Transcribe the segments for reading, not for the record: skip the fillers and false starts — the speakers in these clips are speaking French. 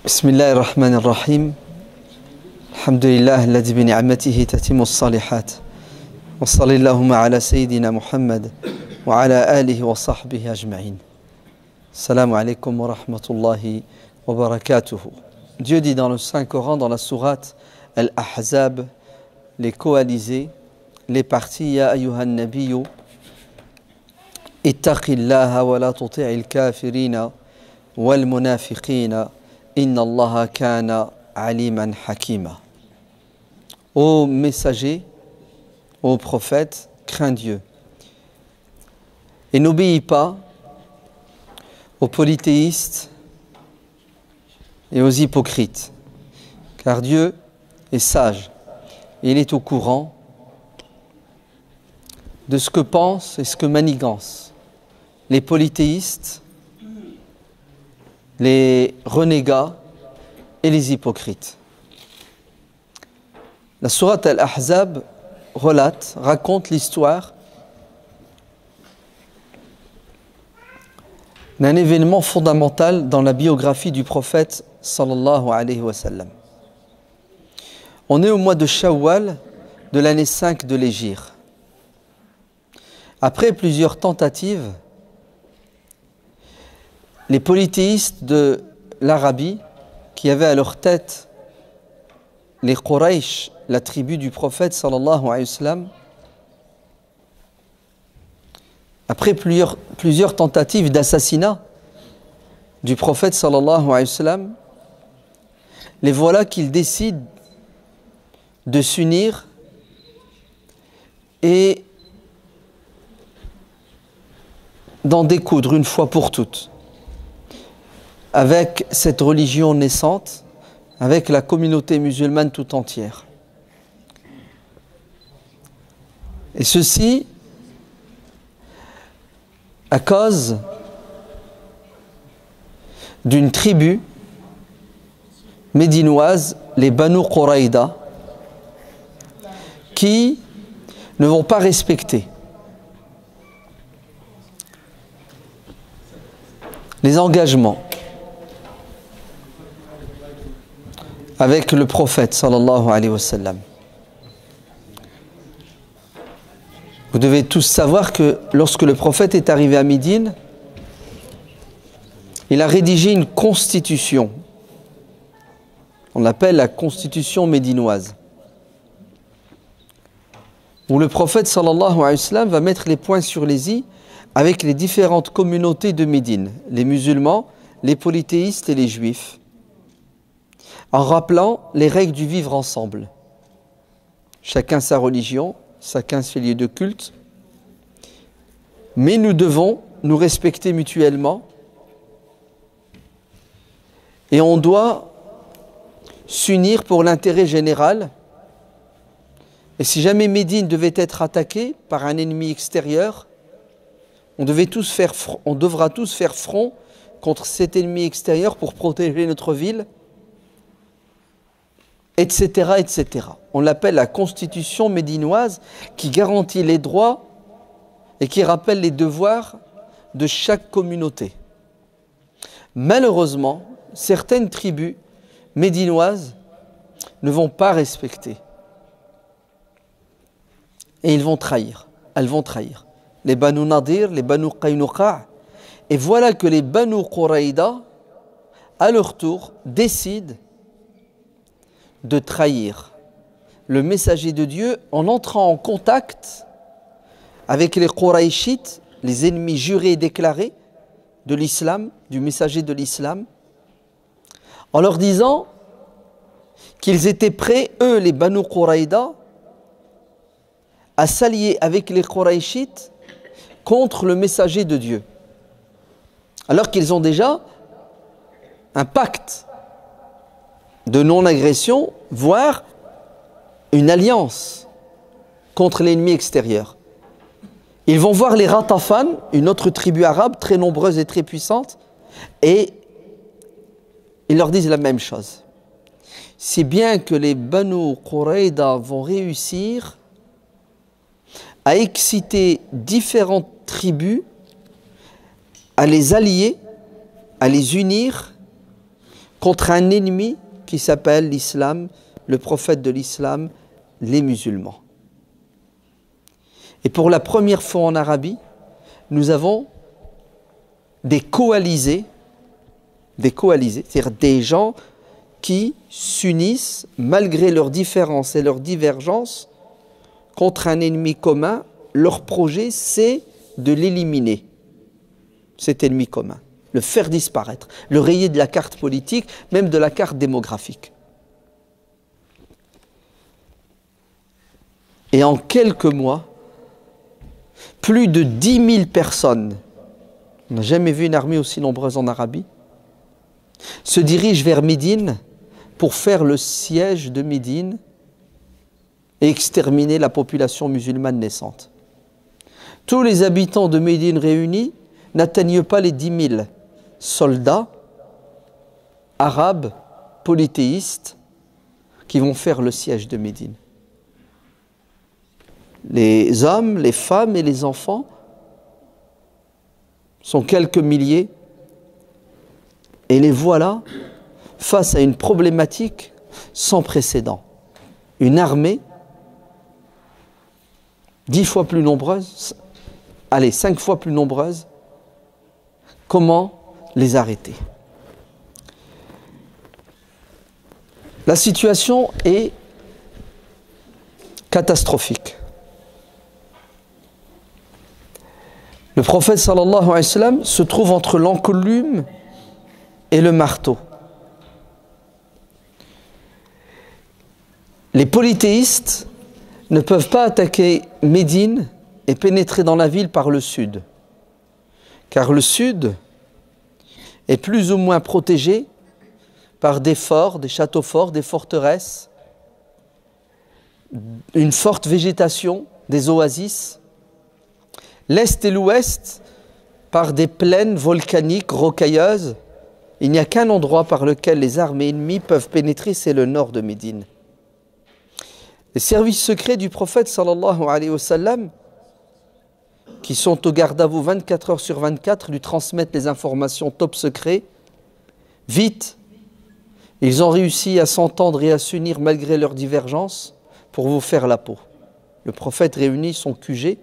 بسم الله الرحمن الرحيم الحمد لله الذي بنعمته تتم الصالحات وصلى اللهم على سيدنا محمد وعلى آله وصحبه أجمعين. Salam alaikum wa rahmatullahi wa barakatuhu. Dieu dit dans le Saint-Coran, dans la sourate Al-Ahzab, les coalisés, les partis, Ya ayyuhan nabiyyu, ittaqillaha wa la tuti'il kafirina wal munafiqina, inna allaha kana aliman hakima. Ô messager, ô prophète, crains Dieu et n'obéis pas aux polythéistes et aux hypocrites, car Dieu est sage, il est au courant de ce que pensent et ce que manigancent les polythéistes, les renégats et les hypocrites. La sourate Al-Ahzab raconte l'histoire d'un événement fondamental dans la biographie du prophète sallallahu alayhi wa sallam. On est au mois de Shawwal de l'année 5 de l'Hégire. Après plusieurs tentatives, les polythéistes de l'Arabie, qui avaient à leur tête les Quraysh, la tribu du prophète sallallahu alayhi wa sallam, après plusieurs tentatives d'assassinat du prophète sallallahu alayhi wa sallam, les voilà qu'ils décident de s'unir et d'en découdre une fois pour toutes avec cette religion naissante, avec la communauté musulmane tout entière. Et ceci à cause d'une tribu médinoise, les Banu Quraïda, qui ne vont pas respecter les engagements avec le prophète sallallahu alayhi wa sallam. Vous devez tous savoir que lorsque le prophète est arrivé à Médine, il a rédigé une constitution. On l'appelle la constitution médinoise, où le prophète sallallahu alayhi wa sallam va mettre les points sur les i avec les différentes communautés de Médine, les musulmans, les polythéistes et les juifs, en rappelant les règles du vivre ensemble. Chacun sa religion, chacun ses lieux de culte, mais nous devons nous respecter mutuellement et on doit s'unir pour l'intérêt général. Et si jamais Médine devait être attaquée par un ennemi extérieur, on devra tous faire front contre cet ennemi extérieur pour protéger notre ville, etc., etc. On l'appelle la constitution médinoise qui garantit les droits et qui rappelle les devoirs de chaque communauté. Malheureusement, certaines tribus médinoises ne vont pas respecter. Et elles vont trahir. Les Banu Nadir, les Banu Qaynuqa. Et voilà que les Banu Quraïda, à leur tour, décident de trahir le messager de Dieu en entrant en contact avec les Qurayshites, les ennemis jurés et déclarés de l'islam, du messager de l'islam, en leur disant qu'ils étaient prêts, eux les Banu Quraïda, à s'allier avec les Qurayshites contre le messager de Dieu, alors qu'ils ont déjà un pacte de non-agression, voire une alliance contre l'ennemi extérieur. Ils vont voir les Ratafan, une autre tribu arabe très nombreuse et très puissante, et ils leur disent la même chose. Si bien que les Banu Quraïda vont réussir à exciter différentes tribus, à les allier, à les unir contre un ennemi qui s'appelle l'islam, le prophète de l'islam, les musulmans. Et pour la première fois en Arabie, nous avons des coalisés, c'est-à-dire des gens qui s'unissent malgré leurs différences et leurs divergences contre un ennemi commun. Leur projet, c'est de l'éliminer, cet ennemi commun, le faire disparaître, le rayer de la carte politique, même de la carte démographique. Et en quelques mois, plus de 10 000 personnes, on n'a jamais vu une armée aussi nombreuse en Arabie, se dirigent vers Médine pour faire le siège de Médine et exterminer la population musulmane naissante. Tous les habitants de Médine réunis n'atteignent pas les 10 000 soldats arabes, polythéistes, qui vont faire le siège de Médine. Les hommes, les femmes et les enfants sont quelques milliers, et les voilà face à une problématique sans précédent. Une armée 10 fois plus nombreuse, 5 fois plus nombreuse. Comment les arrêter? La situation est catastrophique. Le prophète sallallahu alayhi wa sallam se trouve entre l'enclume et le marteau. Les polythéistes ne peuvent pas attaquer Médine et pénétrer dans la ville par le sud, car le sud est plus ou moins protégé par des forts, des châteaux forts, des forteresses, une forte végétation, des oasis. L'est et l'ouest par des plaines volcaniques rocailleuses. Il n'y a qu'un endroit par lequel les armées ennemies peuvent pénétrer, c'est le nord de Médine. Les services secrets du prophète sallallahu alayhi wa sallam, qui sont au garde à vous 24 heures sur 24, lui transmettent les informations top secrets. Vite, ils ont réussi à s'entendre et à s'unir malgré leurs divergences pour vous faire la peau. Le prophète réunit son QG,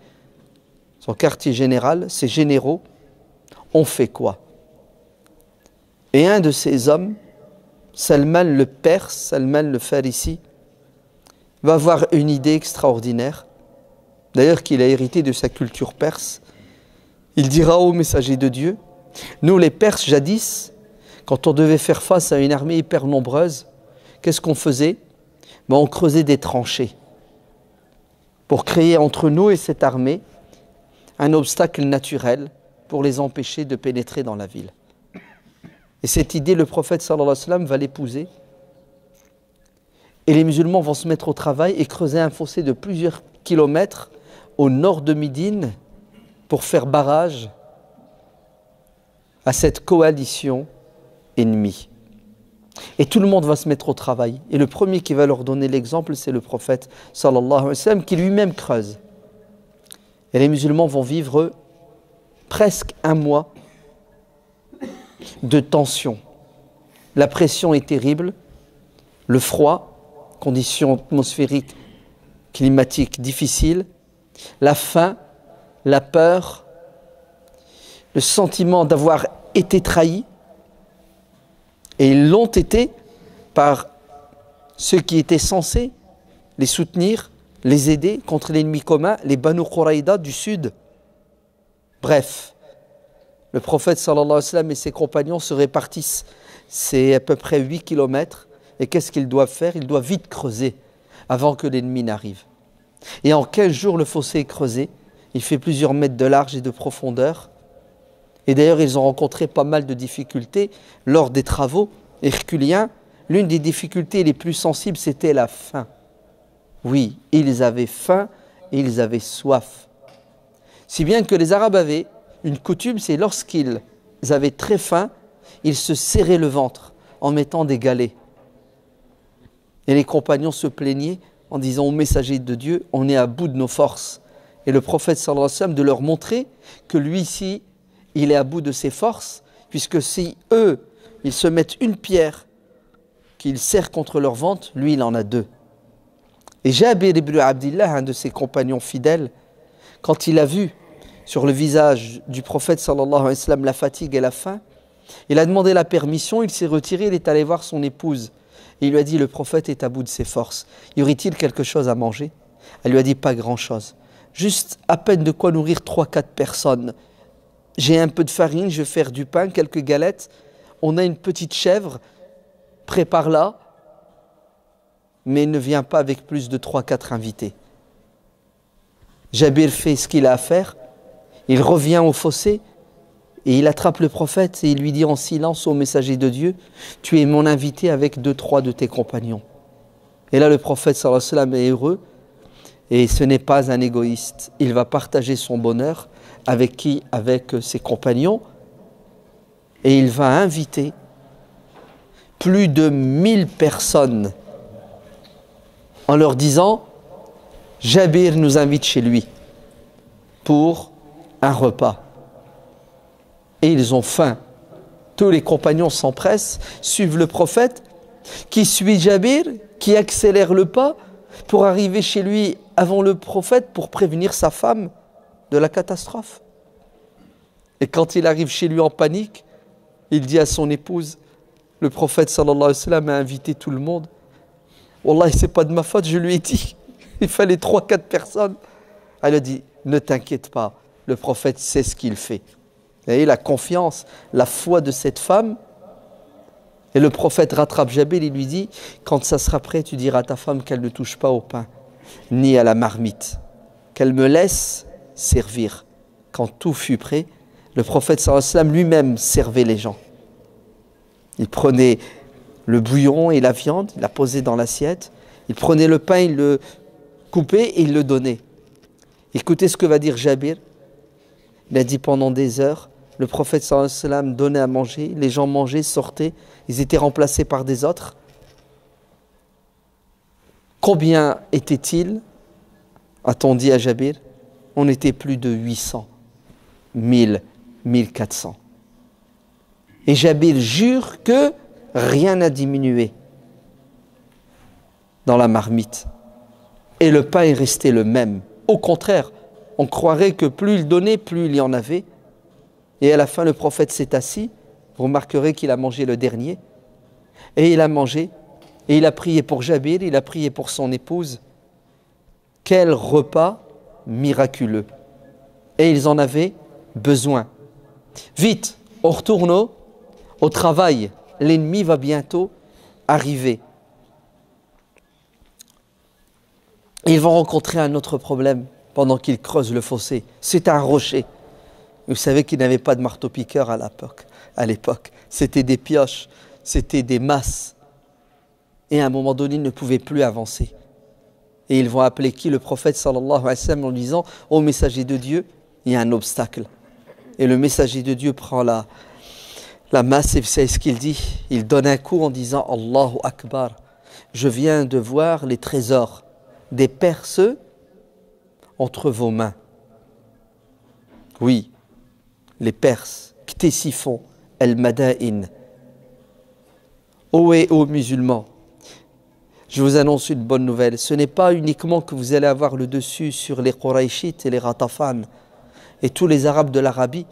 son quartier général, ses généraux. On fait quoi? Et un de ces hommes, Salman le Perse, Salman le Farisi, va avoir une idée extraordinaire, d'ailleurs qu'il a hérité de sa culture perse. Il dira au messager de Dieu, nous les Perses jadis, quand on devait faire face à une armée hyper nombreuse, qu'est-ce qu'on faisait? On creusait des tranchées pour créer entre nous et cette armée un obstacle naturel pour les empêcher de pénétrer dans la ville. Et cette idée, le prophète sallallahu alayhi wa sallam va l'épouser. Et les musulmans vont se mettre au travail et creuser un fossé de plusieurs kilomètres au nord de Médine pour faire barrage à cette coalition ennemie. Et tout le monde va se mettre au travail. Et le premier qui va leur donner l'exemple, c'est le prophète sallallahu alayhi wa sallam, qui lui-même creuse. Et les musulmans vont vivre presque un mois de tension. La pression est terrible, le froid, conditions atmosphériques, climatiques difficiles, la faim, la peur, le sentiment d'avoir été trahi. Et ils l'ont été par ceux qui étaient censés les soutenir, les aider contre l'ennemi commun, les Banu Quraïda du sud. Bref, le prophète sallallahu alayhi wa sallam et ses compagnons se répartissent. C'est à peu près 8 kilomètres. Et qu'est-ce qu'ils doivent faire? Ils doivent vite creuser avant que l'ennemi n'arrive. Et en 15 jours, le fossé est creusé. Il fait plusieurs mètres de large et de profondeur. Et d'ailleurs, ils ont rencontré pas mal de difficultés lors des travaux herculiens. L'une des difficultés les plus sensibles, c'était la faim. Oui, ils avaient faim et ils avaient soif. Si bien que les Arabes avaient une coutume, c'est lorsqu'ils avaient très faim, ils se serraient le ventre en mettant des galets. Et les compagnons se plaignaient en disant au messager de Dieu, on est à bout de nos forces. Et le prophète sallallahu alayhi wa sallam de leur montrer que lui ici, il est à bout de ses forces, puisque si eux, ils se mettent une pierre qu'ils serrent contre leur ventre, lui il en a 2. Et Jabir ibn Abdillah, un de ses compagnons fidèles, quand il a vu sur le visage du prophète sallallahu alayhi wa sallam la fatigue et la faim, il a demandé la permission, il s'est retiré, il est allé voir son épouse. Et il lui a dit, le prophète est à bout de ses forces. Y aurait-il quelque chose à manger? Elle lui a dit, pas grand-chose. Juste à peine de quoi nourrir 3-4 personnes. J'ai un peu de farine, je vais faire du pain, quelques galettes. On a une petite chèvre, prépare-la. Mais ne viens pas avec plus de 3-4 invités. Jabir fait ce qu'il a à faire. Il revient au fossé et il attrape le prophète et il lui dit en silence au messager de Dieu, tu es mon invité avec 2-3 de tes compagnons. Et là le prophète sallallahu alayhi wa sallam est heureux et ce n'est pas un égoïste. Il va partager son bonheur avec qui? Avec ses compagnons et il va inviter plus de 1000 personnes en leur disant, Jabir nous invite chez lui pour un repas. Et ils ont faim. Tous les compagnons s'empressent, suivent le prophète, qui suit Jabir, qui accélère le pas pour arriver chez lui avant le prophète pour prévenir sa femme de la catastrophe. Et quand il arrive chez lui en panique, il dit à son épouse, le prophète sallallahu alayhi wa sallam a invité tout le monde. Wallah, c'est pas de ma faute, je lui ai dit. Il fallait 3-4 personnes. Elle a dit, ne t'inquiète pas, le prophète sait ce qu'il fait. Vous voyez la confiance, la foi de cette femme. Et le prophète rattrape Jabir et lui dit, quand ça sera prêt, tu diras à ta femme qu'elle ne touche pas au pain, ni à la marmite, qu'elle me laisse servir. Quand tout fut prêt, le prophète sallallahu alayhi wa sallam lui-même servait les gens. Il prenait le bouillon et la viande, il la posait dans l'assiette, il prenait le pain, il le coupait et il le donnait. Écoutez ce que va dire Jabir. Il a dit pendant des heures, le prophète sallallahu alayhi wa sallam donnait à manger, les gens mangeaient, sortaient, ils étaient remplacés par des autres. Combien étaient-ils? A-t-on dit à Jabir? On était plus de 800, 1000, 1400. Et Jabir jure que rien n'a diminué dans la marmite. Et le pain est resté le même. Au contraire, on croirait que plus il donnait, plus il y en avait. Et à la fin, le prophète s'est assis. Vous remarquerez qu'il a mangé le dernier. Et il a mangé. Et il a prié pour Jabir, il a prié pour son épouse. Quel repas miraculeux. Et ils en avaient besoin. Vite, on retourne au travail. L'ennemi va bientôt arriver. Ils vont rencontrer un autre problème pendant qu'ils creusent le fossé. C'est un rocher. Vous savez qu'ils n'avaient pas de marteau-piqueur à l'époque. C'était des pioches, c'était des masses. Et à un moment donné, ils ne pouvaient plus avancer. Et ils vont appeler qui? Le prophète sallallahu alayhi wa sallam en disant, ô messager de Dieu, il y a un obstacle. Et le messager de Dieu prend la masse et vous savez ce qu'il dit? Il donne un coup en disant, Allahu Akbar. Je viens de voir les trésors des Perses entre vos mains. Oui, les Perses, Ctésiphon, El-Madaïn. Ô et ô musulmans, je vous annonce une bonne nouvelle. Ce n'est pas uniquement que vous allez avoir le dessus sur les Qurayshites et les Ratafan et tous les Arabes de l'Arabie.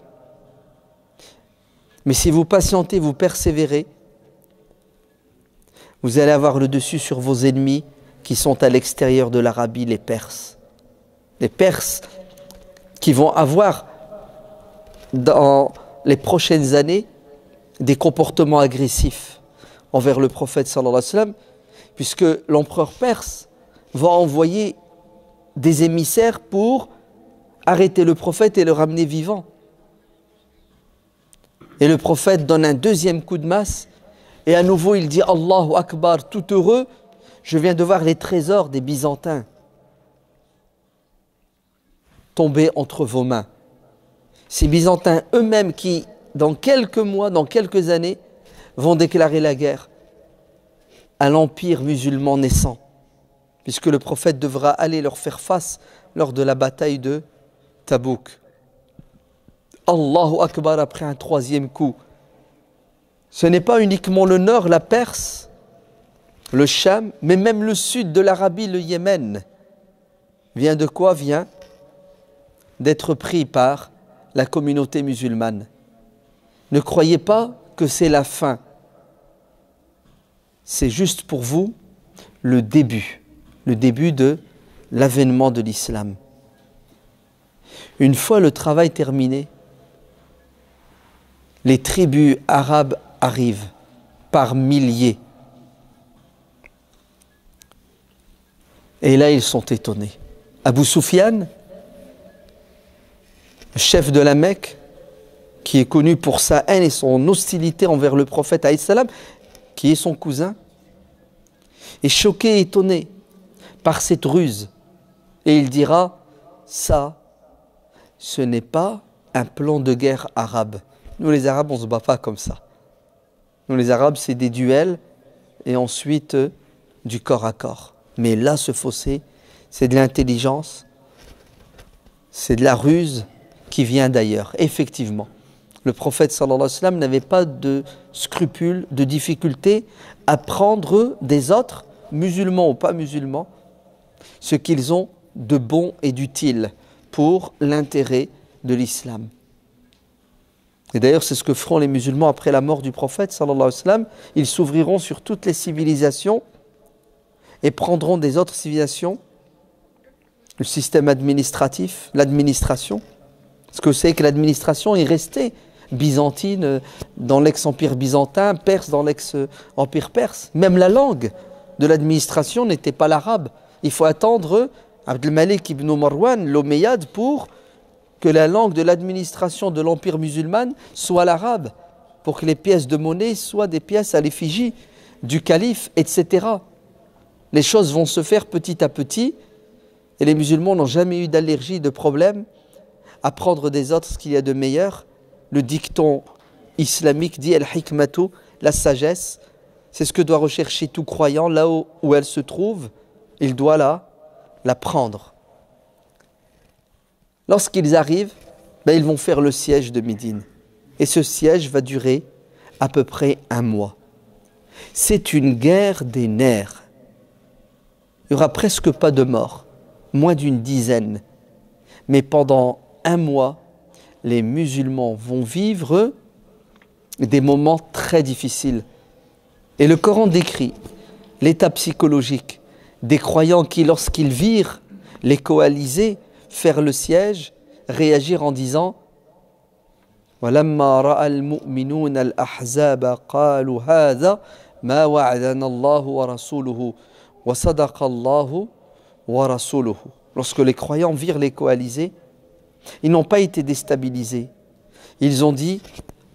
Mais si vous patientez, vous persévérez, vous allez avoir le dessus sur vos ennemis qui sont à l'extérieur de l'Arabie, les Perses. Les Perses qui vont avoir dans les prochaines années des comportements agressifs envers le prophète sallallahu alayhi wa sallam, puisque l'empereur perse va envoyer des émissaires pour arrêter le prophète et le ramener vivant. Et le prophète donne un deuxième coup de masse et à nouveau il dit Allahu Akbar, tout heureux, je viens de voir les trésors des Byzantins tomber entre vos mains. Ces Byzantins eux-mêmes qui, dans quelques mois, dans quelques années, vont déclarer la guerre à l'empire musulman naissant, puisque le prophète devra aller leur faire face lors de la bataille de Tabouk. Allahu Akbar après un troisième coup. Ce n'est pas uniquement le nord, la Perse, le Cham, mais même le sud de l'Arabie, le Yémen, vient de quoi? Vient d'être pris par la communauté musulmane. Ne croyez pas que c'est la fin. C'est juste pour vous le début de l'avènement de l'islam. Une fois le travail terminé, les tribus arabes arrivent par milliers. Et là, ils sont étonnés. Abu Sufyan, chef de la Mecque, qui est connu pour sa haine et son hostilité envers le prophète alayhi salam, qui est son cousin, est choqué et étonné par cette ruse. Et il dira, ça, ce n'est pas un plan de guerre arabe. Nous les Arabes, on ne se bat pas comme ça. Nous les Arabes, c'est des duels et ensuite du corps à corps. Mais là, ce fossé, c'est de l'intelligence, c'est de la ruse qui vient d'ailleurs. Effectivement, le prophète sallallahu alayhi wa sallam n'avait pas de scrupules, de difficultés à prendre des autres, musulmans ou pas musulmans, ce qu'ils ont de bon et d'utile pour l'intérêt de l'islam. Et d'ailleurs, c'est ce que feront les musulmans après la mort du prophète sallallahu alayhi wa sallam. Ils s'ouvriront sur toutes les civilisations et prendront des autres civilisations, le système administratif, l'administration. Ce que c'est que l'administration est restée byzantine dans l'ex-empire byzantin, perse dans l'ex-empire perse. Même la langue de l'administration n'était pas l'arabe. Il faut attendre Abdelmalik ibn Marwan, l'Omeyyade, pour que la langue de l'administration de l'empire musulman soit l'arabe, pour que les pièces de monnaie soient des pièces à l'effigie du calife, etc. Les choses vont se faire petit à petit, et les musulmans n'ont jamais eu d'allergie, de problème à prendre des autres ce qu'il y a de meilleur. Le dicton islamique dit al-hikmatu, la sagesse, c'est ce que doit rechercher tout croyant, là où elle se trouve, il doit la prendre. Lorsqu'ils arrivent, ils vont faire le siège de Médine. Et ce siège va durer à peu près 1 mois. C'est une guerre des nerfs. Il n'y aura presque pas de morts, moins d'une dizaine. Mais pendant 1 mois, les musulmans vont vivre des moments très difficiles. Et le Coran décrit l'état psychologique des croyants qui, lorsqu'ils virent les coalisés faire le siège, réagir en disant وَلَمَّا رَأَى الْمُؤْمِنُونَ الْأَحْزَابَ قَالُوا هَذَا مَا وَعَدَنَا اللَّهُ وَرَسُولُهُ وَصَدَقَ اللَّهُ وَرَسُولُهُ. Lorsque les croyants virent les coalisés, ils n'ont pas été déstabilisés. Ils ont dit,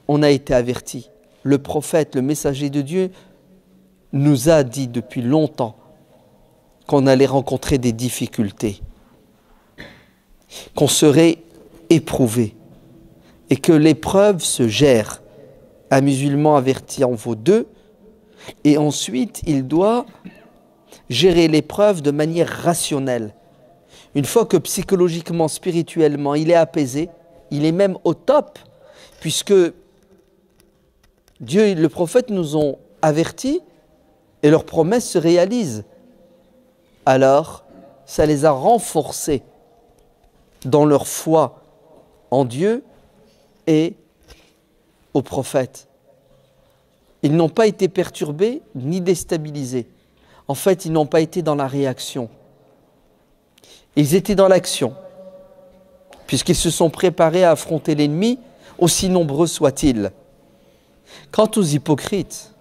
on a été avertis. Le prophète, le messager de Dieu, nous a dit depuis longtemps qu'on allait rencontrer des difficultés, qu'on serait éprouvé et que l'épreuve se gère. Un musulman averti en vaut 2 et ensuite il doit gérer l'épreuve de manière rationnelle. Une fois que psychologiquement, spirituellement, il est apaisé, il est même au top, puisque Dieu et le prophète nous ont avertis et leurs promesses se réalisent. Alors, ça les a renforcés dans leur foi en Dieu et au prophète. Ils n'ont pas été perturbés ni déstabilisés. En fait, ils n'ont pas été dans la réaction. Ils étaient dans l'action, puisqu'ils se sont préparés à affronter l'ennemi, aussi nombreux soit-il. Quant aux hypocrites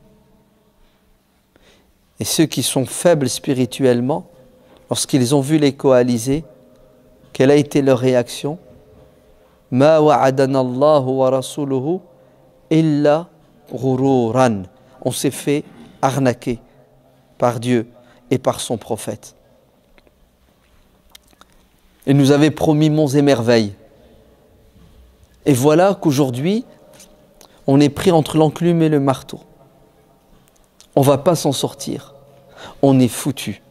et ceux qui sont faibles spirituellement, lorsqu'ils ont vu les coalisés, quelle a été leur réaction? Ma wa'adana Allahu wa rasuluhu illa ghururan. On s'est fait arnaquer par Dieu et par son prophète. Il nous avait promis monts et merveilles. Et voilà qu'aujourd'hui, on est pris entre l'enclume et le marteau. On ne va pas s'en sortir. On est foutu.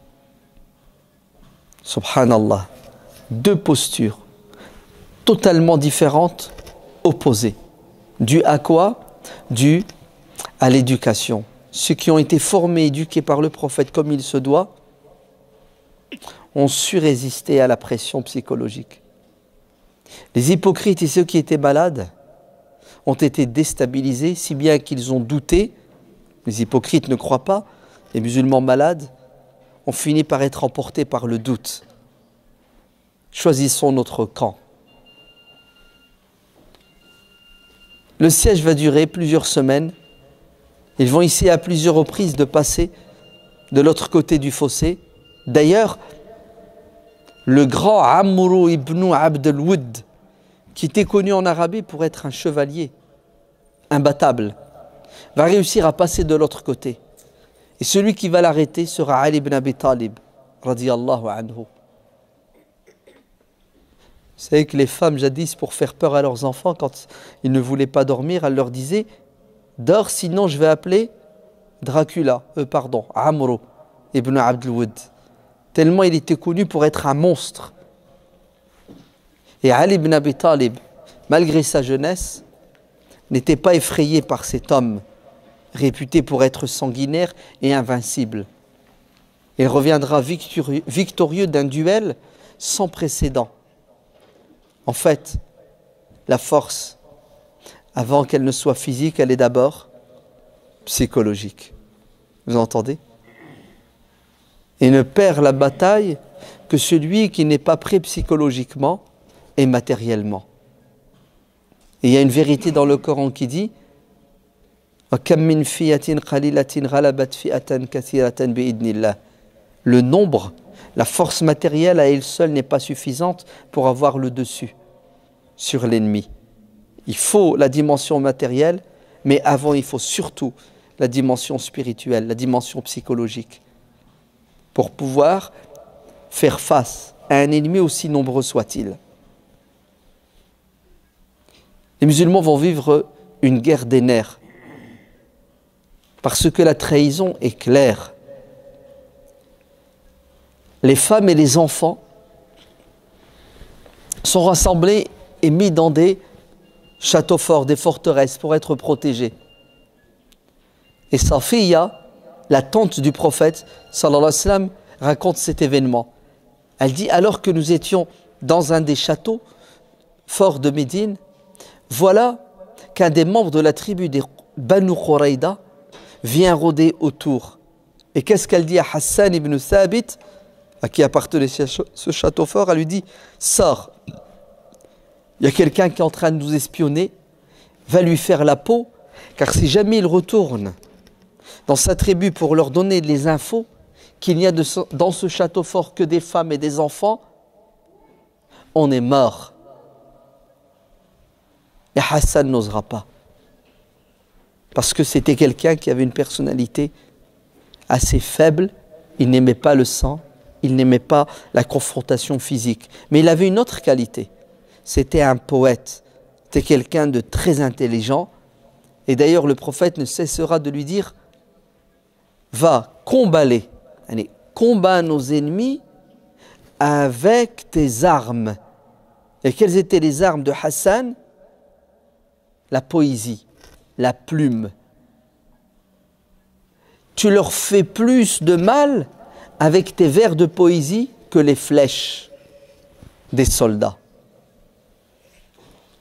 Subhanallah. 2 postures totalement différentes, opposées. Dû à quoi? Dû à l'éducation. ceux qui ont été formés, éduqués par le prophète comme il se doit, ont su résister à la pression psychologique. Les hypocrites et ceux qui étaient malades ont été déstabilisés, si bien qu'ils ont douté. Les hypocrites ne croient pas, les musulmans malades ont fini par être emportés par le doute. Choisissons notre camp. Le siège va durer plusieurs semaines. Ils vont essayer à plusieurs reprises de passer de l'autre côté du fossé. D'ailleurs, le grand Amr ibn Abd al-Wudd, qui était connu en Arabie pour être un chevalier imbattable, va réussir à passer de l'autre côté. Et celui qui va l'arrêter sera Ali ibn Abi Talib, radiyallahu anhu. Vous savez que les femmes jadis, pour faire peur à leurs enfants, quand ils ne voulaient pas dormir, elles leur disaient « Dors, sinon je vais appeler Amr ibn Abd al-Wudd » tellement il était connu pour être un monstre. Et Ali ibn Abi Talib, malgré sa jeunesse, n'était pas effrayé par cet homme, réputé pour être sanguinaire et invincible. Il reviendra victorieux d'un duel sans précédent. En fait, la force, avant qu'elle ne soit physique, elle est d'abord psychologique. Vous entendez ? Et ne perd la bataille que celui qui n'est pas prêt psychologiquement et matériellement. Et il y a une vérité dans le Coran qui dit le nombre, la force matérielle à elle seule n'est pas suffisante pour avoir le dessus sur l'ennemi. Il faut la dimension matérielle, mais avant il faut surtout la dimension spirituelle, la dimension psychologique, pour pouvoir faire face à un ennemi aussi nombreux soit-il. Les musulmans vont vivre une guerre des nerfs, parce que la trahison est claire. Les femmes et les enfants sont rassemblés et mis dans des châteaux forts, des forteresses pour être protégés. Et Safiya, la tante du prophète, sallallahu alayhi wa sallam, raconte cet événement. Elle dit, alors que nous étions dans un des châteaux forts de Médine, voilà qu'un des membres de la tribu des Banu Qurayda vient rôder autour. Et qu'est-ce qu'elle dit à Hassan ibn Thabit, à qui appartenait ce château fort? Elle lui dit, sors, il y a quelqu'un qui est en train de nous espionner, va lui faire la peau, car si jamais il retourne dans sa tribu pour leur donner les infos qu'il n'y a dans ce château fort que des femmes et des enfants, on est mort. Et Hassan n'osera pas. Parce que c'était quelqu'un qui avait une personnalité assez faible, il n'aimait pas le sang, il n'aimait pas la confrontation physique. Mais il avait une autre qualité, c'était un poète, c'était quelqu'un de très intelligent. Et d'ailleurs le prophète ne cessera de lui dire, va comballer, combat nos ennemis avec tes armes. Et quelles étaient les armes de Hassan? La poésie, la plume. Tu leur fais plus de mal avec tes vers de poésie que les flèches des soldats.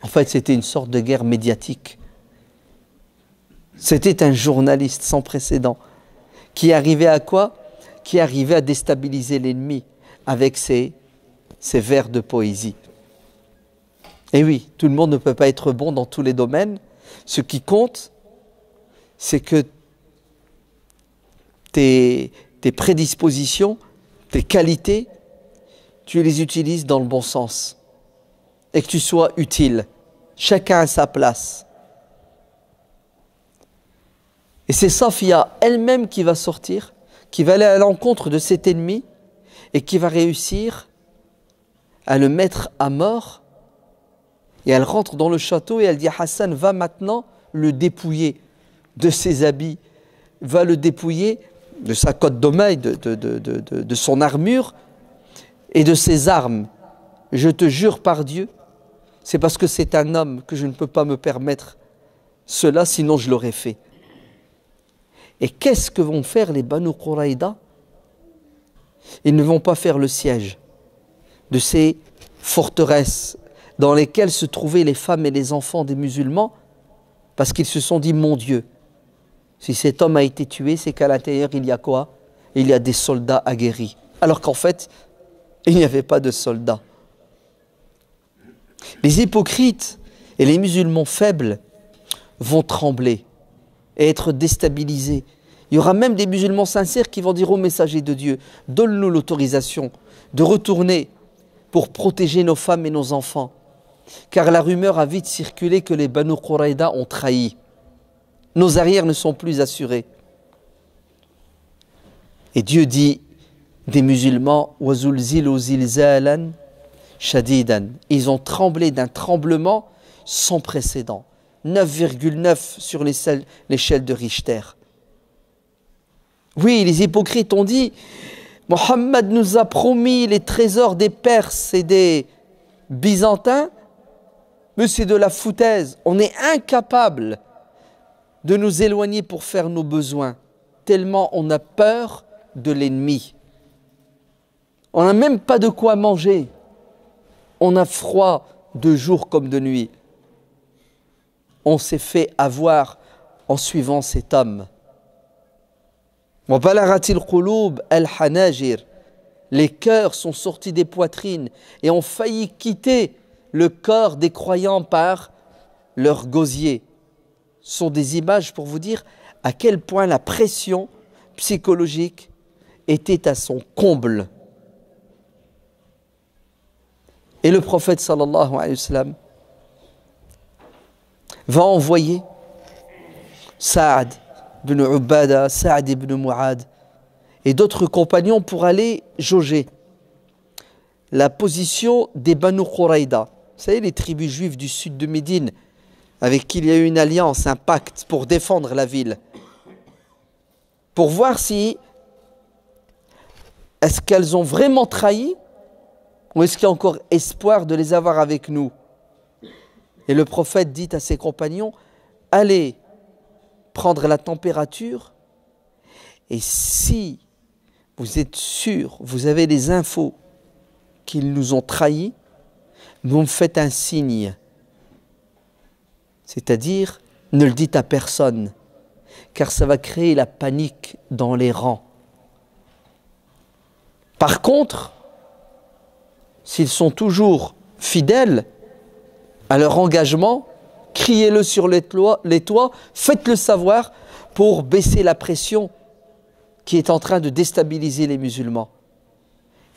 En fait, c'était une sorte de guerre médiatique. C'était un journaliste sans précédent qui arrivait à quoi? Qui arrivait à déstabiliser l'ennemi avec ses vers de poésie. Et oui, tout le monde ne peut pas être bon dans tous les domaines. Ce qui compte, c'est que tes prédispositions, tes qualités, tu les utilises dans le bon sens. Et que tu sois utile. Chacun à sa place. Et c'est Safiya elle-même qui va sortir, qui va aller à l'encontre de cet ennemi et qui va réussir à le mettre à mort. Et elle rentre dans le château et elle dit à Hassan, va maintenant le dépouiller de ses habits, va le dépouiller de sa cotte d'omeil, de son armure et de ses armes. Je te jure par Dieu, c'est parce que c'est un homme que je ne peux pas me permettre cela, sinon je l'aurais fait. Et qu'est-ce que vont faire les Banu Quraïda? Ils ne vont pas faire le siège de ces forteresses dans lesquelles se trouvaient les femmes et les enfants des musulmans, parce qu'ils se sont dit, mon Dieu, si cet homme a été tué, c'est qu'à l'intérieur, il y a quoi? Il y a des soldats aguerris. Alors qu'en fait, il n'y avait pas de soldats. Les hypocrites et les musulmans faibles vont trembler et être déstabilisés. Il y aura même des musulmans sincères qui vont dire au messager de Dieu, donne-nous l'autorisation de retourner pour protéger nos femmes et nos enfants. Car la rumeur a vite circulé que les Banu Quraïda ont trahi. Nos arrières ne sont plus assurés. Et Dieu dit des musulmans, وَزُلْزِلُوا زِلْزَالًا شَدِيدًا. Ils ont tremblé d'un tremblement sans précédent. 9,9 sur l'échelle de Richter. Oui, les hypocrites ont dit, Mohammed nous a promis les trésors des Perses et des Byzantins, mais c'est de la foutaise. On est incapable de nous éloigner pour faire nos besoins, tellement on a peur de l'ennemi. On n'a même pas de quoi manger. On a froid de jour comme de nuit. On s'est fait avoir en suivant cet homme. Les cœurs sont sortis des poitrines et ont failli quitter le corps des croyants par leur gosier. Ce sont des images pour vous dire à quel point la pression psychologique était à son comble. Et le prophète sallallahu alayhi wa sallam va envoyer Saad ibn Ubada, Saad ibn Mu'ad et d'autres compagnons pour aller jauger la position des Banu Quraïda. Vous savez, les tribus juives du sud de Médine, avec qui il y a eu une alliance, un pacte pour défendre la ville. Pour voir si, est-ce qu'elles ont vraiment trahi ou est-ce qu'il y a encore espoir de les avoir avec nous? Et le prophète dit à ses compagnons, allez prendre la température et si vous êtes sûr, vous avez des infos qu'ils nous ont trahis, vous me faites un signe. C'est-à-dire, ne le dites à personne, car ça va créer la panique dans les rangs. Par contre, s'ils sont toujours fidèles à leur engagement, criez-le sur les toits, faites-le savoir pour baisser la pression qui est en train de déstabiliser les musulmans.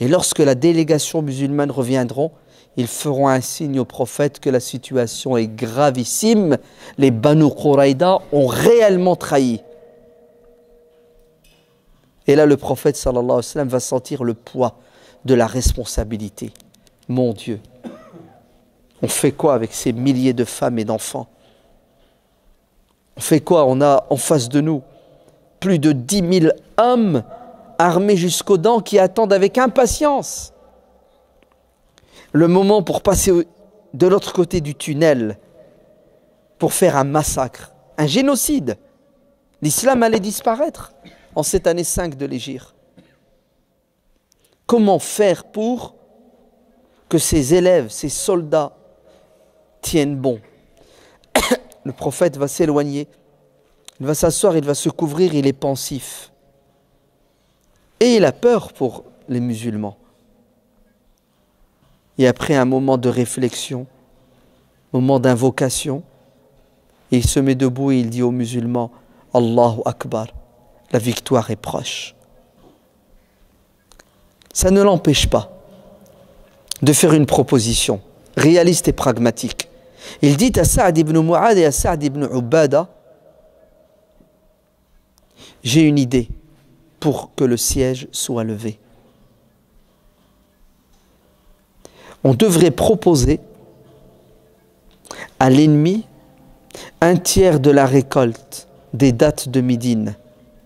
Et lorsque la délégation musulmane reviendront, ils feront un signe au prophète que la situation est gravissime. Les Banu Quraïda ont réellement trahi. Et là, le prophète sallallahu alayhi wa sallam va sentir le poids de la responsabilité. Mon Dieu, on fait quoi avec ces milliers de femmes et d'enfants? On fait quoi? On a en face de nous plus de 10 000 hommes armés jusqu'aux dents qui attendent avec impatience le moment pour passer de l'autre côté du tunnel, pour faire un massacre, un génocide. L'islam allait disparaître en cette année 5 de l'Hégire. Comment faire pour que ces élèves, ces soldats tiennent bon? Le prophète va s'éloigner, il va s'asseoir, il va se couvrir, il est pensif. Et il a peur pour les musulmans. Et après un moment de réflexion, moment d'invocation, il se met debout et il dit aux musulmans, Allahu Akbar, la victoire est proche. Ça ne l'empêche pas de faire une proposition réaliste et pragmatique. Il dit à Saad ibn Mu'ad et à Saad ibn Ubada, j'ai une idée pour que le siège soit levé. On devrait proposer à l'ennemi un tiers de la récolte des dattes de Médine,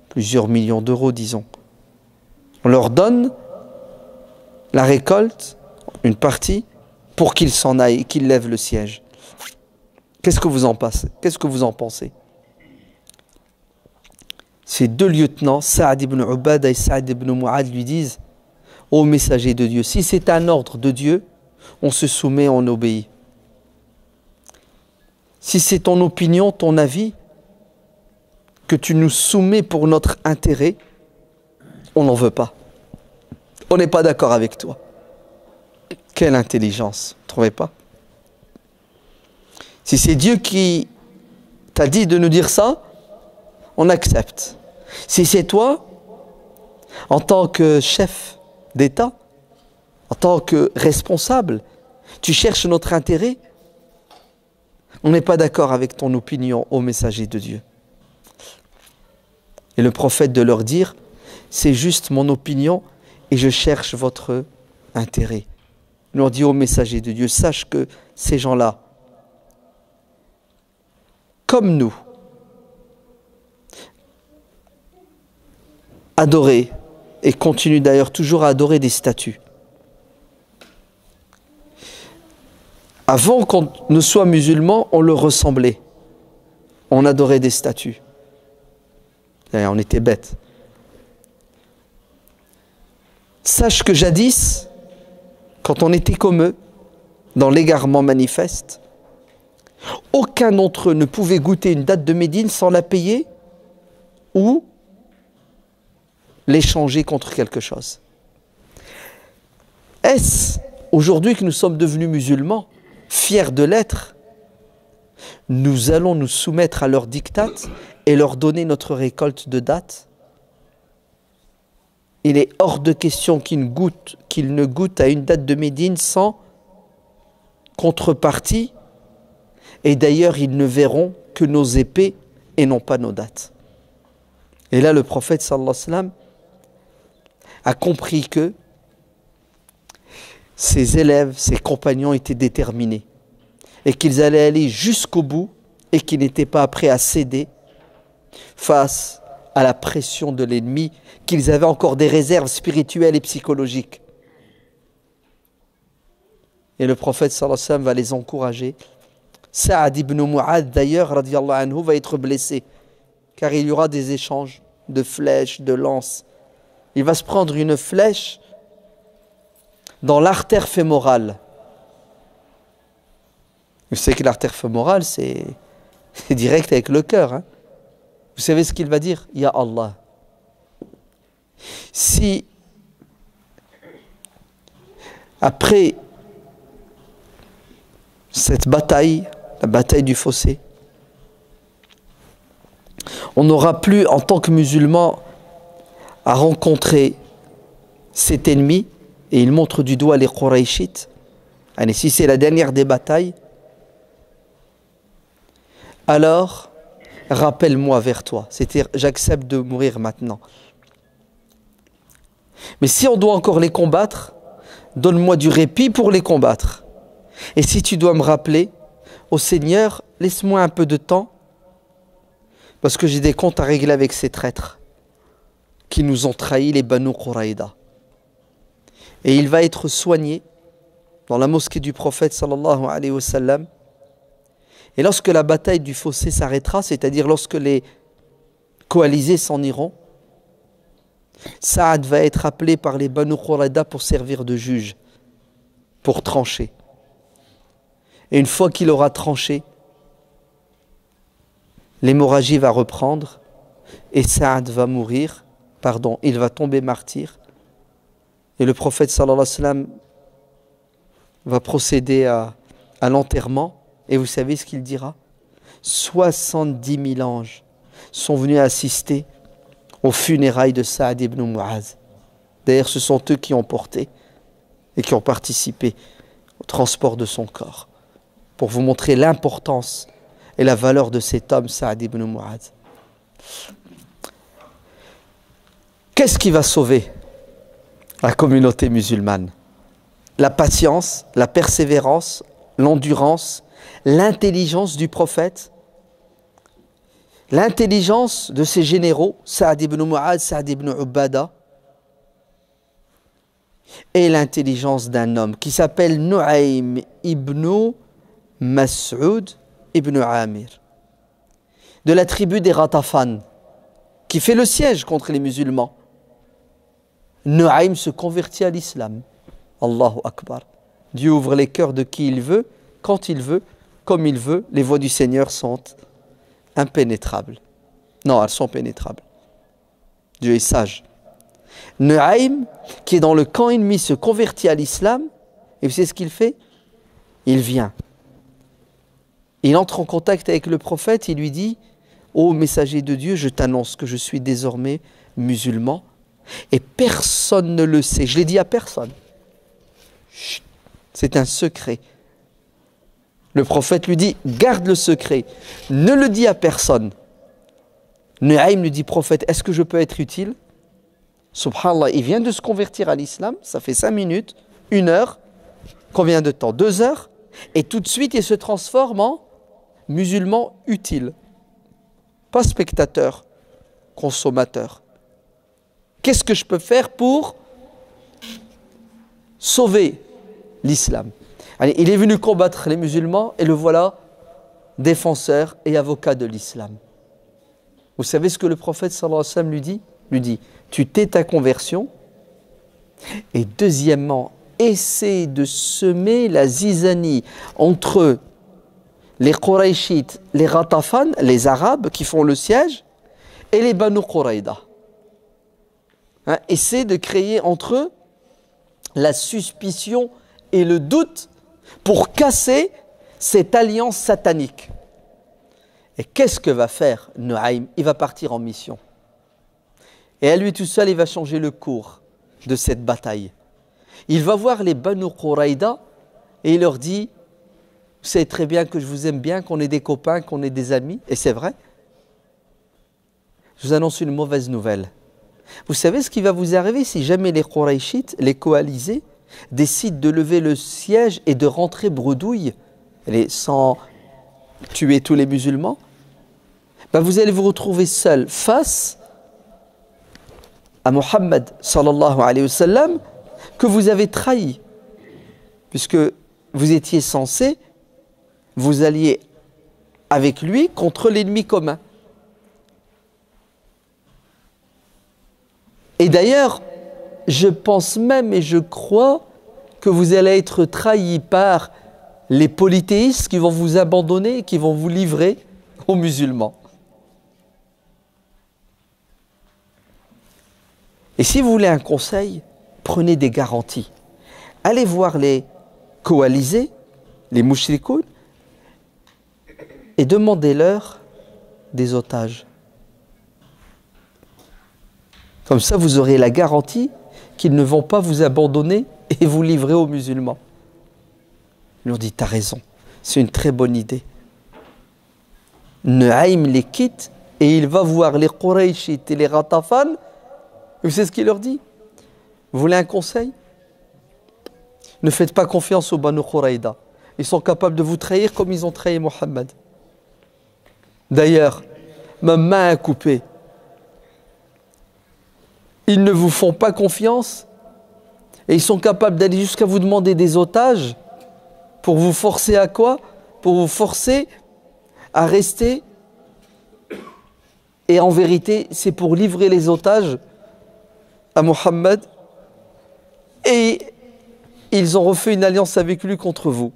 plusieurs millions d'euros disons. On leur donne la récolte, une partie, pour qu'ils s'en aillent, qu'ils lèvent le siège. Qu'est-ce que vous en pensez? ces deux lieutenants, Saad ibn Ubada et Saad ibn Mu'adh, lui disent: ô messager de Dieu, si c'est un ordre de Dieu, on se soumet, on obéit. Si c'est ton opinion, ton avis, que tu nous soumets pour notre intérêt, on n'en veut pas. On n'est pas d'accord avec toi. Quelle intelligence, ne trouvez pas? Si c'est Dieu qui t'a dit de nous dire ça, on accepte. Si c'est toi, en tant que chef d'État, en tant que responsable, tu cherches notre intérêt, on n'est pas d'accord avec ton opinion, ô messager de Dieu. Et le prophète de leur dire: c'est juste mon opinion et je cherche votre intérêt. Il leur dit: ô messager de Dieu, sache que ces gens-là, comme nous, adoraient et continuent d'ailleurs toujours à adorer des statues. Avant qu'on ne soit musulman, on leur ressemblait. On adorait des statues. Et on était bêtes. Sache que jadis, quand on était comme eux, dans l'égarement manifeste, aucun d'entre eux ne pouvait goûter une date de Médine sans la payer ou l'échanger contre quelque chose. Est-ce aujourd'hui que nous sommes devenus musulmans, fiers de l'être, nous allons nous soumettre à leurs diktats et leur donner notre récolte de dattes? Il est hors de question qu'ils ne goûtent à une date de Médine sans contrepartie. Et d'ailleurs, ils ne verront que nos épées et non pas nos dattes. Et là, le prophète sallallahu alayhi wa sallam a compris que ses élèves, ses compagnons étaient déterminés et qu'ils allaient aller jusqu'au bout et qu'ils n'étaient pas prêts à céder face à la pression de l'ennemi, qu'ils avaient encore des réserves spirituelles et psychologiques. Et le prophète sallallahu alayhi wa sallam va les encourager. Saad ibn Mu'adh d'ailleurs, radiyallahu anhu, va être blessé, car il y aura des échanges de flèches, de lances. Il va se prendre une flèche dans l'artère fémorale. Vous savez que l'artère fémorale, c'est direct avec le cœur. Hein. Vous savez ce qu'il va dire? Ya Allah. Si, après cette bataille, la bataille du fossé, on n'aura plus, en tant que musulmans, à rencontrer cet ennemi, et il montre du doigt les Qurayshites. Allez, si c'est la dernière des batailles, alors rappelle-moi vers toi. C'est-à-dire, j'accepte de mourir maintenant. Mais si on doit encore les combattre, donne-moi du répit pour les combattre. Et si tu dois me rappeler, ô Seigneur, laisse-moi un peu de temps, parce que j'ai des comptes à régler avec ces traîtres qui nous ont trahis, les Banu Quraïda. Et il va être soigné dans la mosquée du prophète sallallahu alayhi wa sallam. Et lorsque la bataille du fossé s'arrêtera, c'est-à-dire lorsque les coalisés s'en iront, Saad va être appelé par les Banu Quraïda pour servir de juge, pour trancher. Et une fois qu'il aura tranché, l'hémorragie va reprendre et Saad va mourir, il va tomber martyr. Et le prophète sallallahu alayhi wa sallam va procéder à l'enterrement. Et vous savez ce qu'il dira? 70 000 anges sont venus assister aux funérailles de Saad ibn Mu'adh. D'ailleurs, ce sont eux qui ont porté et qui ont participé au transport de son corps, pour vous montrer l'importance et la valeur de cet homme, Saad ibn Mu'adh. Qu'est-ce qui va sauver la communauté musulmane? La patience, la persévérance, l'endurance, l'intelligence du prophète, l'intelligence de ses généraux, Saad ibn Mu'adh, Saad ibn Ubada, et l'intelligence d'un homme qui s'appelle Nu'aym ibn Mas'ud ibn Amir, de la tribu des Ratafan, qui fait le siège contre les musulmans. Nu'aym se convertit à l'islam. Allahu Akbar. Dieu ouvre les cœurs de qui il veut, quand il veut, comme il veut. Les voies du Seigneur sont impénétrables. Non, elles sont pénétrables. Dieu est sage. Nu'aym, qui est dans le camp ennemi, se convertit à l'islam. Et vous savez ce qu'il fait? Il vient. Il entre en contact avec le prophète, il lui dit: ô messager de Dieu, je t'annonce que je suis désormais musulman et personne ne le sait. Je l'ai dit à personne. Chut, c'est un secret. Le prophète lui dit: garde le secret, ne le dis à personne. Nu'aym lui dit: prophète, est-ce que je peux être utile? Subhanallah, il vient de se convertir à l'islam, ça fait 5 minutes, 1 heure, combien de temps? 2 heures, et tout de suite il se transforme en musulman utile. Pas spectateur, consommateur. Qu'est-ce que je peux faire pour sauver l'islam? Allez, il est venu combattre les musulmans et le voilà défenseur et avocat de l'islam. Vous savez ce que le prophète sallallahu alayhi wa sallam lui dit? Lui dit: tu tais ta conversion et deuxièmement, essaie de semer la zizanie entre les Qurayshites, les Ghatafan, les Arabes qui font le siège, et les Banu Quraïda. Hein, essaie de créer entre eux la suspicion et le doute pour casser cette alliance satanique. Et qu'est-ce que va faire Nu'aym? Il va partir en mission. Et à lui tout seul, il va changer le cours de cette bataille. Il va voir les Banu Quraïda et il leur dit: vous savez très bien que je vous aime bien, qu'on est des copains, qu'on est des amis, et c'est vrai. Je vous annonce une mauvaise nouvelle. Vous savez ce qui va vous arriver si jamais les Qurayshites, les coalisés, décident de lever le siège et de rentrer bredouille, sans tuer tous les musulmans? Ben vous allez vous retrouver seul face à Muhammad sallallahu alayhi wa sallam, que vous avez trahi, puisque vous étiez censé vous allier avec lui contre l'ennemi commun. Et d'ailleurs, je pense même et je crois que vous allez être trahis par les polythéistes qui vont vous abandonner, qui vont vous livrer aux musulmans. Et si vous voulez un conseil, prenez des garanties. Allez voir les coalisés, les mouchrikoun, et demandez-leur des otages. Comme ça, vous aurez la garantie qu'ils ne vont pas vous abandonner et vous livrer aux musulmans. Ils leur dit: t'as raison, c'est une très bonne idée. Nu'aym les quitte et il va voir les Qurayshites et les Ghatafan. Vous savez ce qu'il leur dit? Vous voulez un conseil? Ne faites pas confiance aux Banu Quraïda. Ils sont capables de vous trahir comme ils ont trahi Mohammed. D'ailleurs, ma main a coupé. Ils ne vous font pas confiance et ils sont capables d'aller jusqu'à vous demander des otages pour vous forcer à quoi? Pour vous forcer à rester. Et en vérité, c'est pour livrer les otages à Mohammed. Et ils ont refait une alliance avec lui contre vous.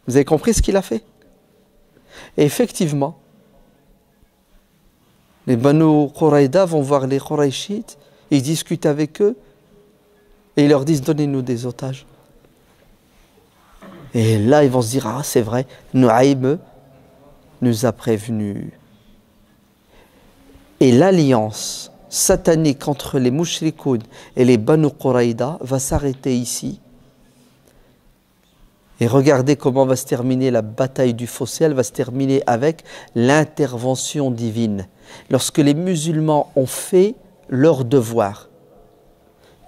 Vous avez compris ce qu'il a fait? Et effectivement, les Banu Quraïda vont voir les Qurayshites, ils discutent avec eux et ils leur disent: donnez-nous des otages. Et là, ils vont se dire: ah, c'est vrai, Nu'aym nous a prévenus. Et l'alliance satanique entre les mouchrikoun et les Banu Quraïda va s'arrêter ici. Et regardez comment va se terminer la bataille du fossé. Elle va se terminer avec l'intervention divine. Lorsque les musulmans ont fait leur devoir,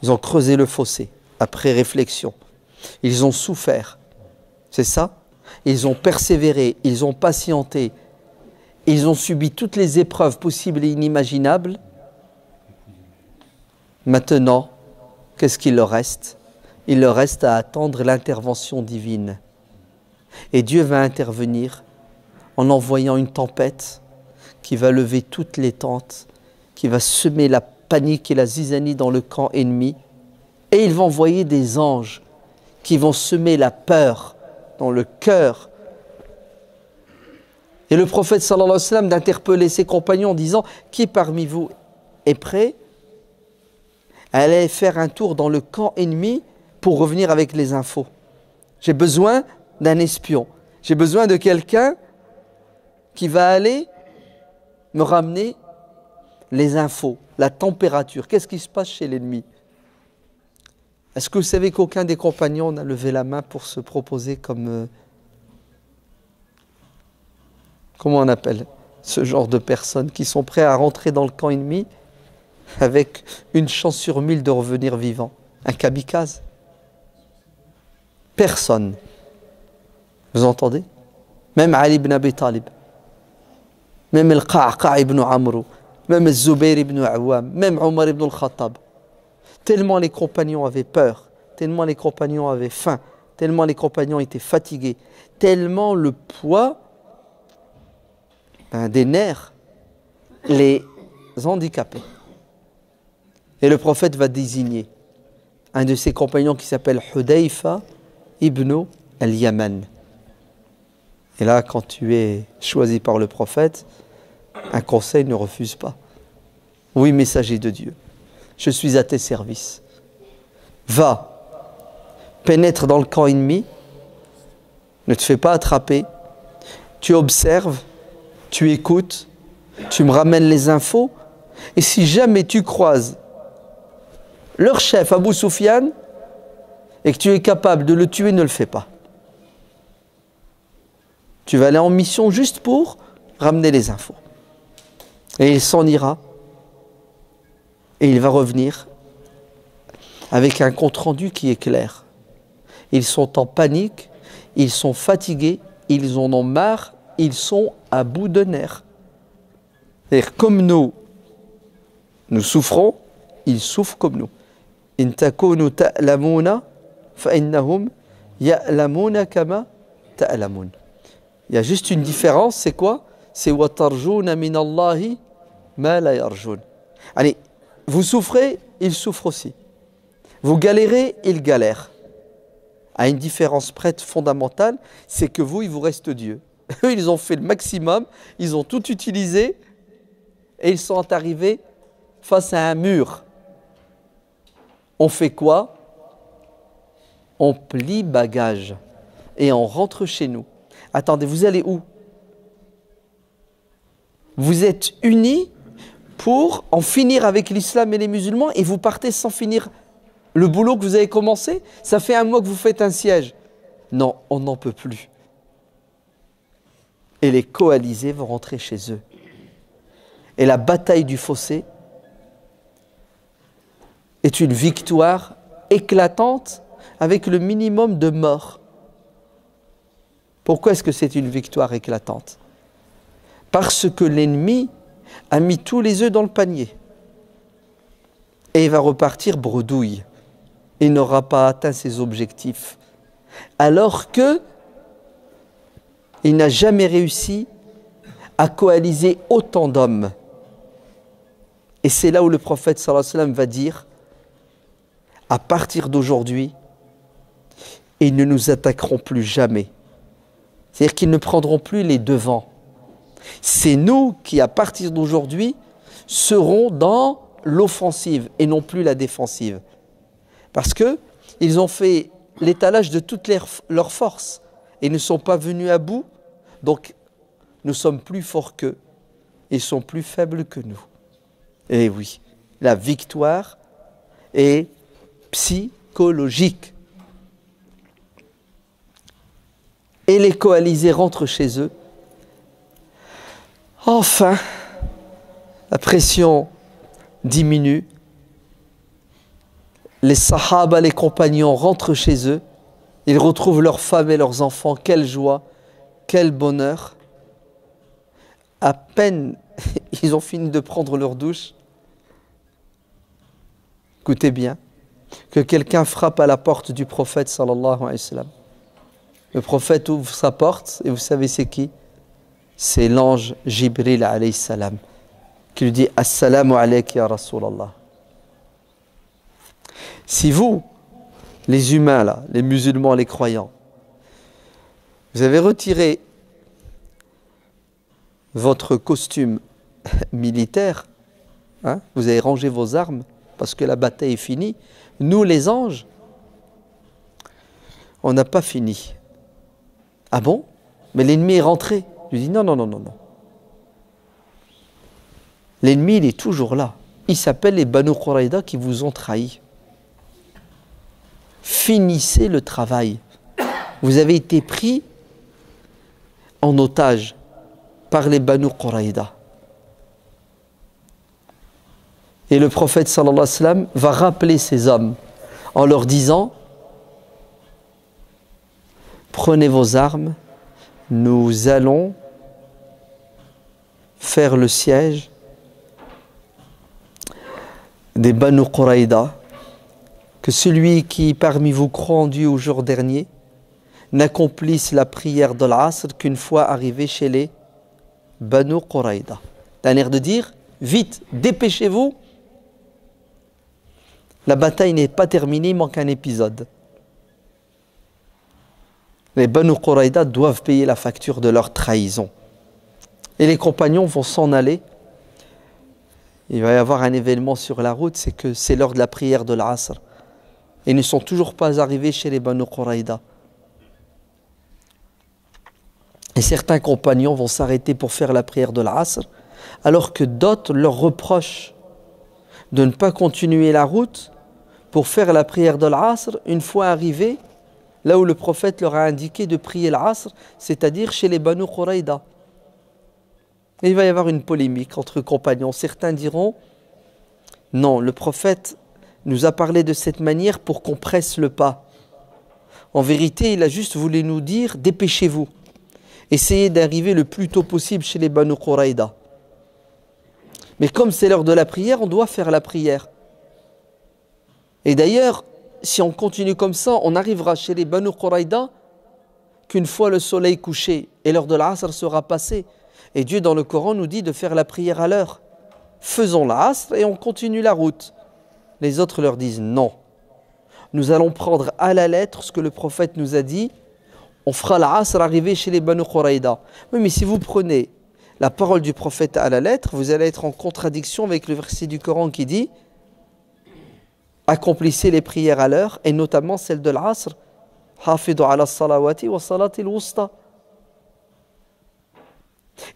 ils ont creusé le fossé après réflexion. Ils ont souffert, c'est ça? Ils ont persévéré, ils ont patienté, ils ont subi toutes les épreuves possibles et inimaginables. Maintenant, qu'est-ce qu'il leur reste? Il leur reste à attendre l'intervention divine. Et Dieu va intervenir en envoyant une tempête qui va lever toutes les tentes, qui va semer la panique et la zizanie dans le camp ennemi. Et il va envoyer des anges qui vont semer la peur dans le cœur. Et le prophète sallallahu alayhi wa sallam d'interpeller ses compagnons en disant « Qui parmi vous est prêt à aller faire un tour dans le camp ennemi pour revenir avec les infos? J'ai besoin d'un espion. J'ai besoin de quelqu'un qui va aller me ramener les infos, la température. Qu'est-ce qui se passe chez l'ennemi ?» Est-ce que vous savez qu'aucun des compagnons n'a levé la main pour se proposer comme... comment on appelle ce genre de personnes qui sont prêts à rentrer dans le camp ennemi avec une chance sur 1000 de revenir vivant? Un kamikaze? Personne. Vous entendez? Même Ali ibn Abi Talib, même Al-Qa'qa' ibn Amr, même Zubayr ibn Awam, même Omar ibn al-Khattab. Tellement les compagnons avaient peur, tellement les compagnons avaient faim, tellement les compagnons étaient fatigués, tellement le poids des nerfs les handicapait. Et le prophète va désigner un de ses compagnons qui s'appelle Hudayfa ibn al-Yaman. Et là, quand tu es choisi par le prophète, un conseil ne refuse pas. Oui, messager de Dieu, je suis à tes services. Va, pénètre dans le camp ennemi, ne te fais pas attraper, tu observes, tu écoutes, tu me ramènes les infos, et si jamais tu croises leur chef Abu Sufyan et que tu es capable de le tuer, ne le fais pas. Tu vas aller en mission juste pour ramener les infos. Et il s'en ira. Et il va revenir avec un compte-rendu qui est clair. Ils sont en panique, ils sont fatigués, ils en ont marre, ils sont à bout de nerfs. C'est-à-dire, comme nous souffrons, ils souffrent comme nous. In takunu ta'lamuna fa innahum ya'lamuna kama ta'lamun. Il y a juste une différence, c'est quoi? C'est wa tarjuna min Allahi ma la yarjun. Allez, vous souffrez, ils souffrent aussi. Vous galérez, ils galèrent. À une différence prête fondamentale, c'est que vous, il vous reste Dieu. Eux, ils ont fait le maximum, ils ont tout utilisé et ils sont arrivés face à un mur. On fait quoi? On plie bagage et on rentre chez nous. Attendez, vous allez où? Vous êtes unis pour en finir avec l'islam et les musulmans et vous partez sans finir le boulot que vous avez commencé? Ça fait 1 mois que vous faites un siège. Non, on n'en peut plus. Et les coalisés vont rentrer chez eux. Et la bataille du fossé est une victoire éclatante avec le minimum de morts. Pourquoi est-ce que c'est une victoire éclatante? Parce que l'ennemi a mis tous les œufs dans le panier. Et il va repartir bredouille. Il n'aura pas atteint ses objectifs. Alors que il n'a jamais réussi à coaliser autant d'hommes. Et c'est là où le prophète sallallahu alayhi wa sallam va dire, à partir d'aujourd'hui, ils ne nous attaqueront plus jamais. C'est-à-dire qu'ils ne prendront plus les devants. C'est nous qui, à partir d'aujourd'hui, serons dans l'offensive et non plus la défensive. Parce qu'ils ont fait l'étalage de toutes leurs forces et ne sont pas venus à bout. Donc, nous sommes plus forts qu'eux. Ils sont plus faibles que nous. Et oui, la victoire est psychologique. Et les coalisés rentrent chez eux. Enfin, la pression diminue. Les sahaba, les compagnons rentrent chez eux. Ils retrouvent leurs femmes et leurs enfants. Quelle joie, quel bonheur. À peine ils ont fini de prendre leur douche. Écoutez bien, que quelqu'un frappe à la porte du prophète sallallahu alayhi wa sallam. Le prophète ouvre sa porte et vous savez c'est qui? c'est l'ange Jibril alayhi salam qui lui dit « Assalamu alayka ya Rasulallah ». Si vous, les humains, là, les musulmans, les croyants, vous avez retiré votre costume militaire, hein, vous avez rangé vos armes parce que la bataille est finie, nous les anges, on n'a pas fini. Ah bon? Mais l'ennemi est rentré. Je lui dis non, non, non, non, non. L'ennemi, il est toujours là. Il s'appelle les Banu Quraïda qui vous ont trahi. Finissez le travail. Vous avez été pris en otage par les Banu Quraïda. Et le prophète sallallahu alayhi wa sallam va rappeler ces hommes en leur disant « Prenez vos armes, nous allons faire le siège des Banu Quraïda, que celui qui parmi vous croit en Dieu au jour dernier n'accomplisse la prière de l'Asr qu'une fois arrivé chez les Banu Quraïda. » T'as l'air de dire, vite, dépêchez-vous, la bataille n'est pas terminée, il manque un épisode. Les Banu Quraïda doivent payer la facture de leur trahison. Et les compagnons vont s'en aller. Il va y avoir un événement sur la route, c'est que c'est l'heure de la prière de l'Asr. Et ils ne sont toujours pas arrivés chez les Banu Quraïda. Et certains compagnons vont s'arrêter pour faire la prière de l'Asr, alors que d'autres leur reprochent de ne pas continuer la route pour faire la prière de l'Asr une fois arrivés là où le prophète leur a indiqué de prier l'Asr, c'est-à-dire chez les Banu Quraïda. Et il va y avoir une polémique entre compagnons. Certains diront, non, le prophète nous a parlé de cette manière pour qu'on presse le pas. En vérité, il a juste voulu nous dire, dépêchez-vous. Essayez d'arriver le plus tôt possible chez les Banu Quraïda. Mais comme c'est l'heure de la prière, on doit faire la prière. Et d'ailleurs, si on continue comme ça, on arrivera chez les Banu Quraïda qu'une fois le soleil couché et l'heure de l'Asr sera passée. Et Dieu dans le Coran nous dit de faire la prière à l'heure. Faisons l'Asr et on continue la route. Les autres leur disent non. Nous allons prendre à la lettre ce que le prophète nous a dit. On fera l'Asr arriver chez les Banu Quraïda. Oui, mais si vous prenez la parole du prophète à la lettre, vous allez être en contradiction avec le verset du Coran qui dit accomplissez les prières à l'heure, et notamment celle de l'Asr. Hafidu ala salawati wa salati al-wusta.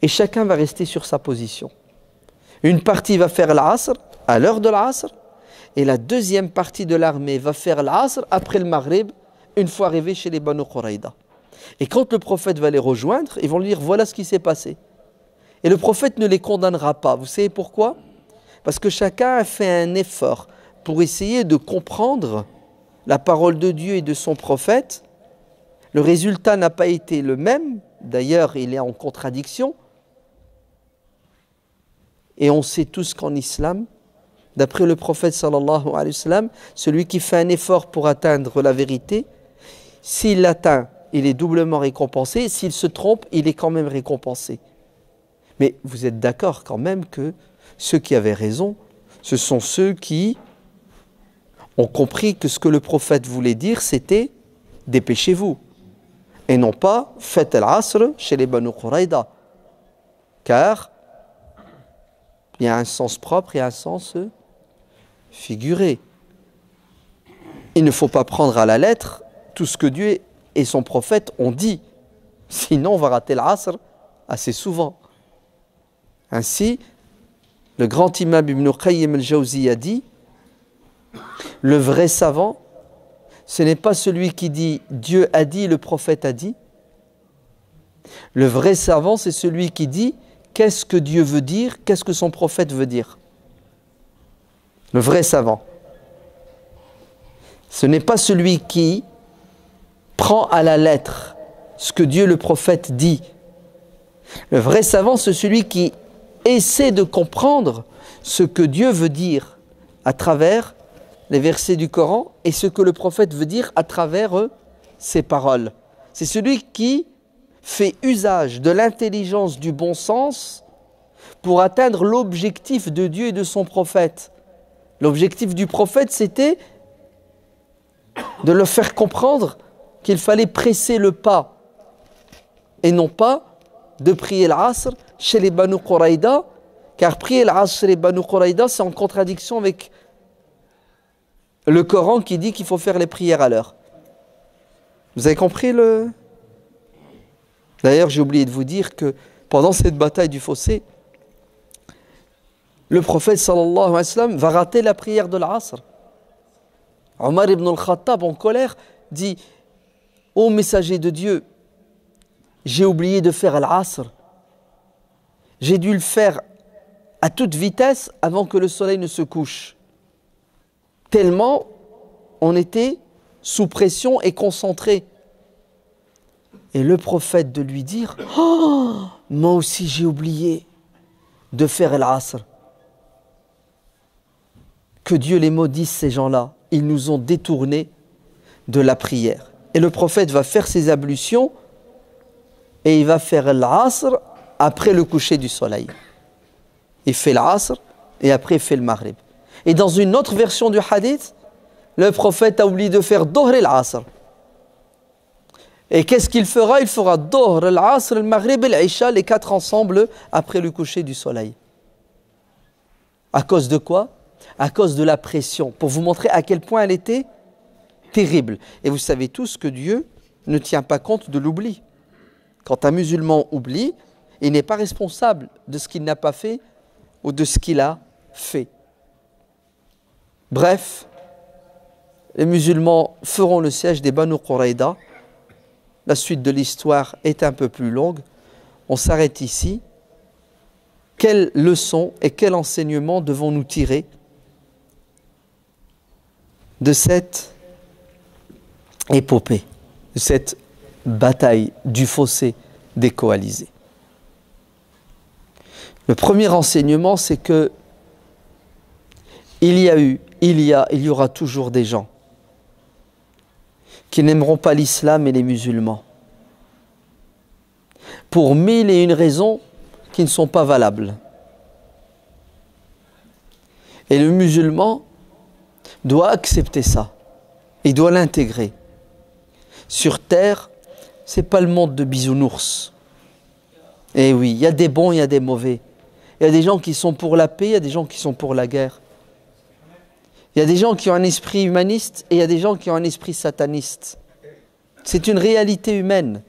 Et chacun va rester sur sa position. Une partie va faire l'Asr à l'heure de l'Asr, et la deuxième partie de l'armée va faire l'Asr après le Maghrib, une fois arrivé chez les Banu Quraïda. Et quand le prophète va les rejoindre, ils vont lui dire voilà ce qui s'est passé. Et le prophète ne les condamnera pas. Vous savez pourquoi? Parce que chacun a fait un effort pour essayer de comprendre la parole de Dieu et de son prophète. Le résultat n'a pas été le même. D'ailleurs, il est en contradiction. Et on sait tous qu'en islam, d'après le prophète sallallahu alayhi wa sallam, celui qui fait un effort pour atteindre la vérité, s'il l'atteint, il est doublement récompensé. S'il se trompe, il est quand même récompensé. Mais vous êtes d'accord quand même que ceux qui avaient raison, ce sont ceux qui ont compris que ce que le prophète voulait dire, c'était « dépêchez-vous » et non pas « faites l'Asr chez les Banu Quraïda » car il y a un sens propre et un sens figuré. Il ne faut pas prendre à la lettre tout ce que Dieu et son prophète ont dit, sinon on va rater l'Asr assez souvent. Ainsi, le grand imam Ibn Qayyim al-Jawzi a dit le vrai savant, ce n'est pas celui qui dit Dieu a dit, le prophète a dit. Le vrai savant, c'est celui qui dit qu'est-ce que Dieu veut dire, qu'est-ce que son prophète veut dire. Le vrai savant. Ce n'est pas celui qui prend à la lettre ce que Dieu, le prophète dit. Le vrai savant, c'est celui qui essaie de comprendre ce que Dieu veut dire à travers les versets du Coran et ce que le prophète veut dire à travers ses paroles. C'est celui qui fait usage de l'intelligence, du bon sens pour atteindre l'objectif de Dieu et de son prophète. L'objectif du prophète, c'était de leur faire comprendre qu'il fallait presser le pas et non pas de prier l'Asr chez les Banu Quraïda, car prier l'Asr chez les Banu Quraïda, c'est en contradiction avec le Coran qui dit qu'il faut faire les prières à l'heure. Vous avez compris le... D'ailleurs, j'ai oublié de vous dire que pendant cette bataille du fossé, le prophète sallallahu alayhi wa sallam va rater la prière de l'Asr. Omar ibn al-Khattab, en colère, dit « Ô messager de Dieu, j'ai oublié de faire l'Asr. J'ai dû le faire à toute vitesse avant que le soleil ne se couche. Tellement on était sous pression et concentré. » Et le prophète de lui dire « Oh, moi aussi j'ai oublié de faire l'Asr. » Que Dieu les maudisse ces gens-là. Ils nous ont détournés de la prière. Et le prophète va faire ses ablutions et il va faire l'Asr après le coucher du soleil. Il fait l'Asr et après il fait le Maghrib. Et dans une autre version du hadith, le prophète a oublié de faire Dohr et l'Asr. Et qu'est-ce qu'il fera? Il fera Dohr, l'Asr, le Maghrib et l'Isha, les quatre ensemble après le coucher du soleil. À cause de quoi? À cause de la pression, pour vous montrer à quel point elle était terrible. Et vous savez tous que Dieu ne tient pas compte de l'oubli. Quand un musulman oublie, il n'est pas responsable de ce qu'il n'a pas fait ou de ce qu'il a fait. Bref, les musulmans feront le siège des Banu Quraïda. La suite de l'histoire est un peu plus longue. On s'arrête ici. Quelles leçons et quel enseignement devons-nous tirer de cette épopée, de cette bataille du fossé des coalisés? Le premier enseignement, c'est que il y aura toujours des gens qui n'aimeront pas l'islam et les musulmans pour 1001 raisons qui ne sont pas valables. Et le musulman doit accepter ça. Il doit l'intégrer. Sur terre, ce n'est pas le monde de bisounours. Eh oui, il y a des bons, il y a des mauvais. Il y a des gens qui sont pour la paix, il y a des gens qui sont pour la guerre. Il y a des gens qui ont un esprit humaniste et il y a des gens qui ont un esprit sataniste. C'est une réalité humaine.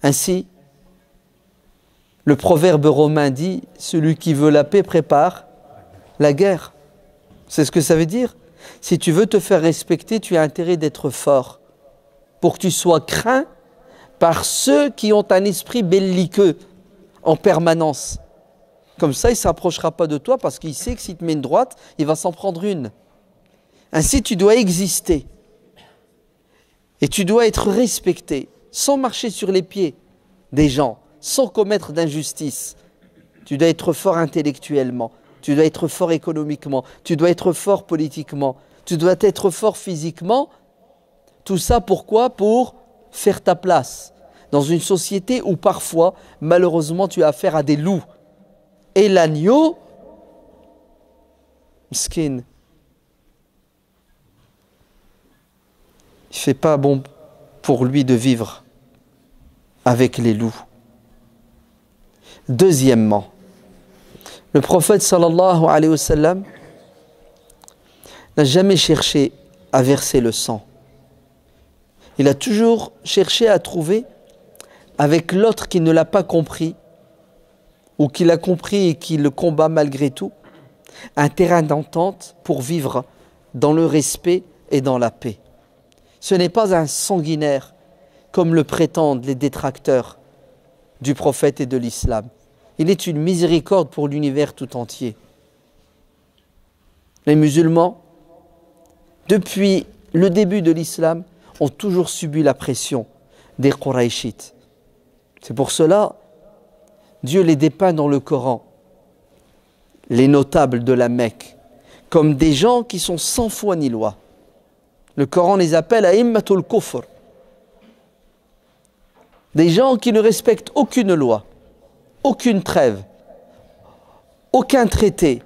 Ainsi, le proverbe romain dit « Celui qui veut la paix prépare la guerre ». C'est ce que ça veut dire. Si tu veux te faire respecter, tu as intérêt d'être fort pour que tu sois craint par ceux qui ont un esprit belliqueux en permanence. Comme ça, il ne s'approchera pas de toi parce qu'il sait que s'il te met une droite, il va s'en prendre une. Ainsi, tu dois exister. Et tu dois être respecté, sans marcher sur les pieds des gens, sans commettre d'injustice. Tu dois être fort intellectuellement, tu dois être fort économiquement, tu dois être fort politiquement, tu dois être fort physiquement. Tout ça pourquoi? Pour faire ta place dans une société où parfois, malheureusement, tu as affaire à des loups. Et l'agneau, miskin, il ne fait pas bon pour lui de vivre avec les loups. Deuxièmement, le prophète sallallahu alayhi wa sallam n'a jamais cherché à verser le sang. Il a toujours cherché à trouver avec l'autre qui ne l'a pas compris ou qui l'a compris et qui le combat malgré tout, un terrain d'entente pour vivre dans le respect et dans la paix. Ce n'est pas un sanguinaire comme le prétendent les détracteurs du prophète et de l'islam. Il est une miséricorde pour l'univers tout entier. Les musulmans, depuis le début de l'islam, ont toujours subi la pression des Qurayshites. C'est pour cela Dieu les dépeint dans le Coran, les notables de la Mecque, comme des gens qui sont sans foi ni loi. Le Coran les appelle A'immatul Kufr, Des gens qui ne respectent aucune loi, aucune trêve, aucun traité,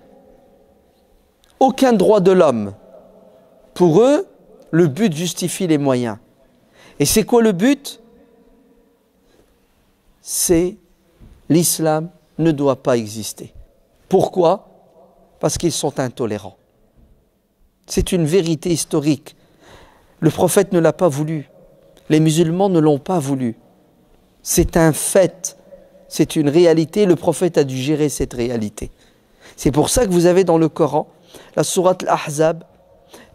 aucun droit de l'homme. Pour eux, le but justifie les moyens. Et c'est quoi le but? C'est l'islam ne doit pas exister. Pourquoi? Parce qu'ils sont intolérants. C'est une vérité historique. Le prophète ne l'a pas voulu. Les musulmans ne l'ont pas voulu. C'est un fait. C'est une réalité. Le prophète a dû gérer cette réalité. C'est pour ça que vous avez dans le Coran la sourate Al-Ahzab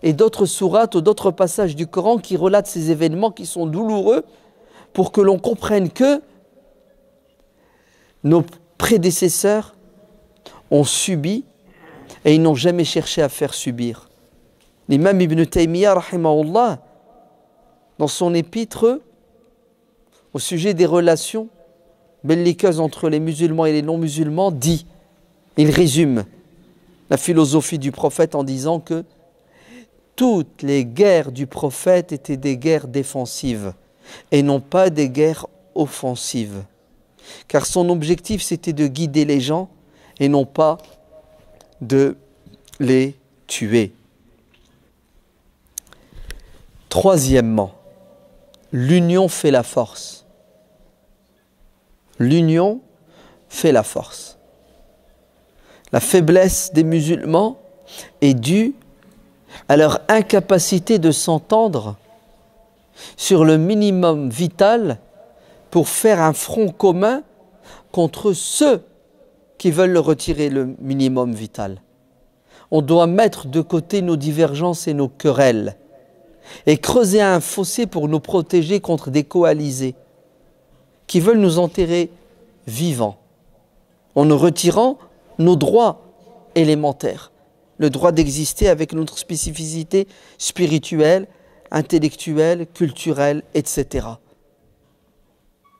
et d'autres sourates ou d'autres passages du Coran qui relatent ces événements qui sont douloureux pour que l'on comprenne que nos prédécesseurs ont subi et ils n'ont jamais cherché à faire subir. L'imam Ibn Taymiyyah, rahimahullah, dans son épître au sujet des relations belliqueuses entre les musulmans et les non-musulmans, dit, il résume la philosophie du prophète en disant que toutes les guerres du prophète étaient des guerres défensives et non pas des guerres offensives. Car son objectif c'était de guider les gens et non pas de les tuer. Troisièmement, l'union fait la force. L'union fait la force. La faiblesse des musulmans est due à leur incapacité de s'entendre sur le minimum vital pour faire un front commun contre ceux qui veulent retirer le minimum vital. On doit mettre de côté nos divergences et nos querelles et creuser un fossé pour nous protéger contre des coalisés qui veulent nous enterrer vivants en nous retirant nos droits élémentaires, le droit d'exister avec notre spécificité spirituelle, intellectuelle, culturelle, etc.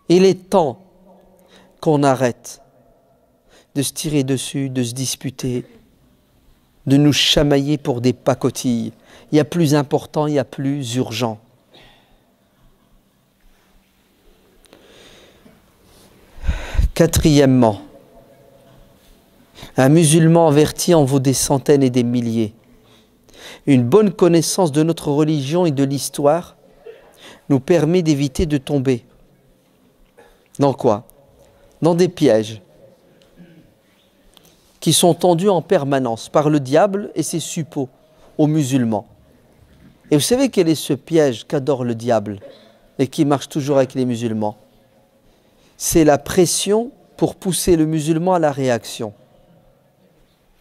Il est temps qu'on arrête de se tirer dessus, de se disputer, de nous chamailler pour des pacotilles. Il y a plus important, il y a plus urgent. Quatrièmement, un musulman averti en vaut des centaines et des milliers. Une bonne connaissance de notre religion et de l'histoire nous permet d'éviter de tomber. Dans quoi? Dans des pièges qui sont tendus en permanence par le diable et ses suppôts aux musulmans. Et vous savez quel est ce piège qu'adore le diable et qui marche toujours avec les musulmans? C'est la pression pour pousser le musulman à la réaction.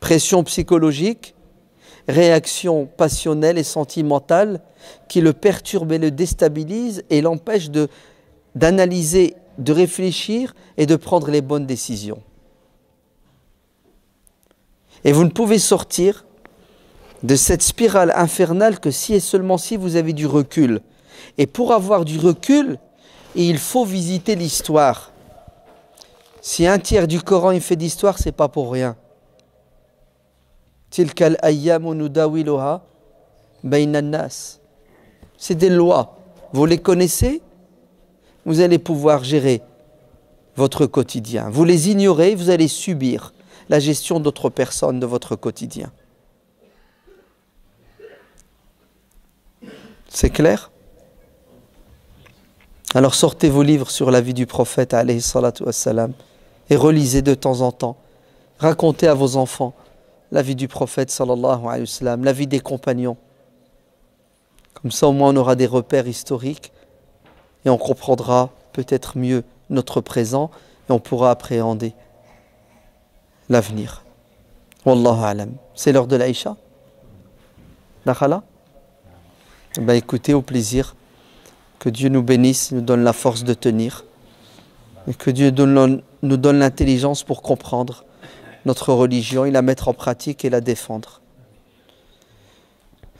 Pression psychologique, réaction passionnelle et sentimentale qui le perturbe et le déstabilise et l'empêche d'analyser, de réfléchir et de prendre les bonnes décisions. Et vous ne pouvez sortir de cette spirale infernale que si et seulement si vous avez du recul. Et pour avoir du recul, il faut visiter l'histoire. Si un tiers du Coran il fait d'histoire, c'est pas pour rien. Tilkal ayyamu nudawiluha bayna an-nas. C'est des lois. Vous les connaissez, vous allez pouvoir gérer votre quotidien. Vous les ignorez, vous allez subir la gestion d'autres personnes de votre quotidien. C'est clair? Alors sortez vos livres sur la vie du prophète alayhi salatu wassalam et relisez de temps en temps. Racontez à vos enfants la vie du prophète sallallahu alayhi wa sallam, la vie des compagnons. Comme ça au moins on aura des repères historiques et on comprendra peut-être mieux notre présent et on pourra appréhender l'avenir. Wallahu alam. C'est l'heure de l'Aïcha. Dakhala? Ben écoutez, au plaisir. Que Dieu nous bénisse, nous donne la force de tenir. Et que Dieu nous donne l'intelligence pour comprendre notre religion et la mettre en pratique et la défendre.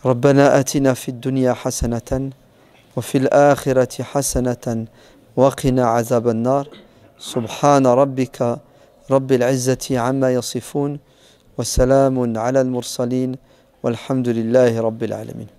ربنا آتنا في الدنيا حسنة وفي الآخرة حسنة وقنا عذاب النار سبحان ربك رب العزة عما يصفون وسلام على المرسلين والحمد لله رب العالمين.